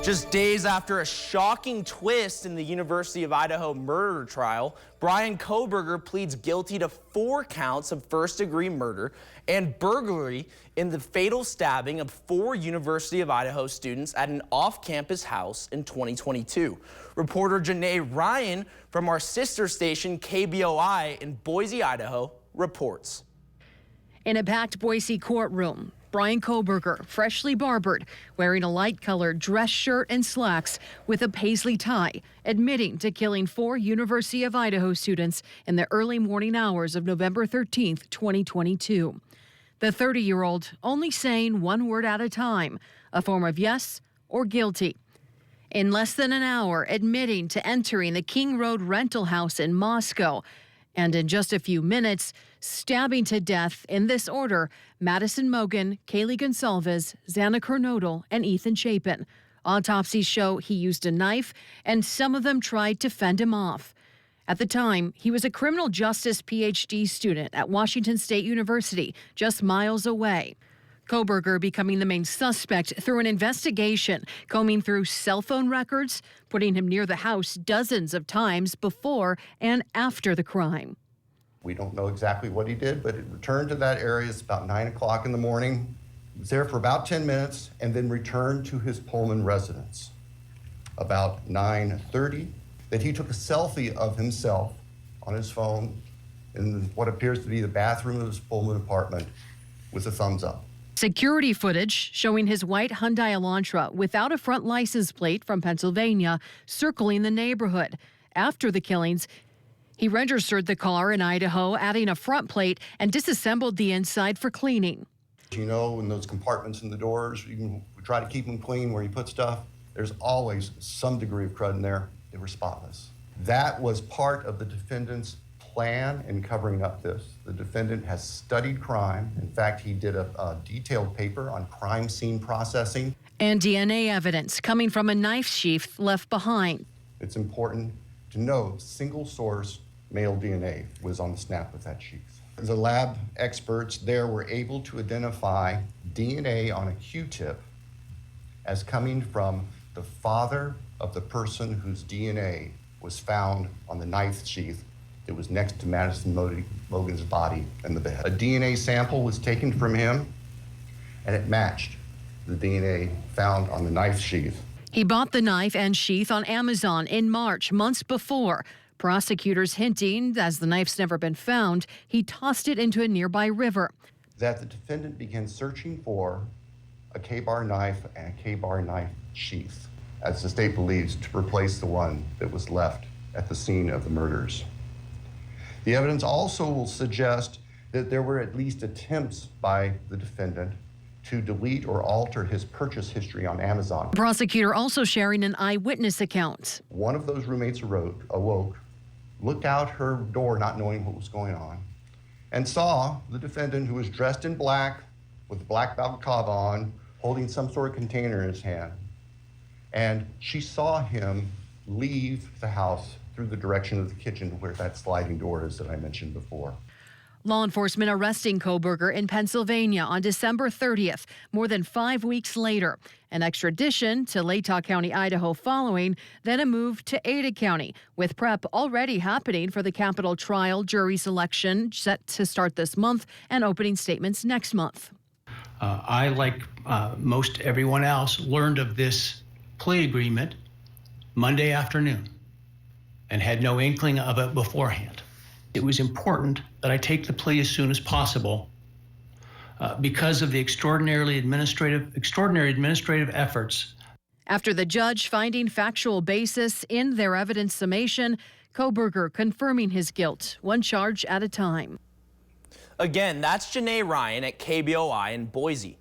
Just days after a shocking twist in the University of Idaho murder trial, Bryan Kohberger pleads guilty to 4 counts of first-degree murder and burglary in the fatal stabbing of 4 University of Idaho students at an off-campus house in 2022. Reporter Xana Ryan from our sister station KBOI in Boise, Idaho, reports. In a packed Boise courtroom, Bryan Kohberger, freshly barbered, wearing a light-colored dress shirt and slacks with a paisley tie, admitting to killing 4 University of Idaho students in the early morning hours of November 13, 2022. The 30-year-old only saying one word at a time, a form of yes or guilty. In less than an hour, admitting to entering the King Road rental house in Moscow, and in just a few minutes, stabbing to death in this order Madison Mogen, Kaylee Goncalves, Xana Kernodle, and Ethan Chapin. Autopsies show he used a knife, and some of them tried to fend him off. At the time, he was a criminal justice PhD student at Washington State University, just miles away. Kohberger becoming the main suspect through an investigation, combing through cell phone records, putting him near the house dozens of times before and after the crime. We don't know exactly what he did, but it returned to that area. It's about 9 o'clock in the morning. He was there for about 10 minutes and then returned to his Pullman residence. About 9:30, that he took a selfie of himself on his phone in what appears to be the bathroom of his Pullman apartment with a thumbs up. Security footage showing his white Hyundai Elantra without a front license plate from Pennsylvania circling the neighborhood. After the killings, he registered the car in Idaho, adding a front plate and disassembled the inside for cleaning. You know, in those compartments in the doors, we try to keep them clean where you put stuff. There's always some degree of crud in there. They were spotless. That was part of the defendant's plan in covering up this. The defendant has studied crime. In fact, he did a detailed paper on crime scene processing. And DNA evidence coming from a knife sheath left behind. It's important to know single source male DNA was on the snap of that sheath. The lab experts there were able to identify DNA on a Q-tip as coming from the father of the person whose DNA was found on the knife sheath that was next to Madison Mogen's body in the bed. A DNA sample was taken from him, and it matched the DNA found on the knife sheath. He bought the knife and sheath on Amazon in March, months before. Prosecutors hinting, as the knife's never been found, he tossed it into a nearby river. That the defendant began searching for a K-bar knife and a K-bar knife sheath, as the state believes, to replace the one that was left at the scene of the murders. The evidence also will suggest that there were at least attempts by the defendant to delete or alter his purchase history on Amazon. Prosecutor also sharing an eyewitness account. One of those roommates awoke, looked out her door not knowing what was going on, and saw the defendant, who was dressed in black with a black balaclava on, holding some sort of container in his hand. And she saw him leave the house through the direction of the kitchen where that sliding door is that I mentioned before. Law enforcement arresting Kohberger in Pennsylvania on December 30th, more than 5 weeks later. An extradition to Latah County, Idaho following, then a move to Ada County, with prep already happening for the capital trial jury selection set to start this month and opening statements next month. I, like most everyone else, learned of this plea agreement Monday afternoon and had no inkling of it beforehand. It was important that I take the plea as soon as possible because of the extraordinary administrative efforts. After the judge finding factual basis in their evidence summation, Kohberger confirming his guilt, one charge at a time. Again, that's Xana Ryan at KBOI in Boise.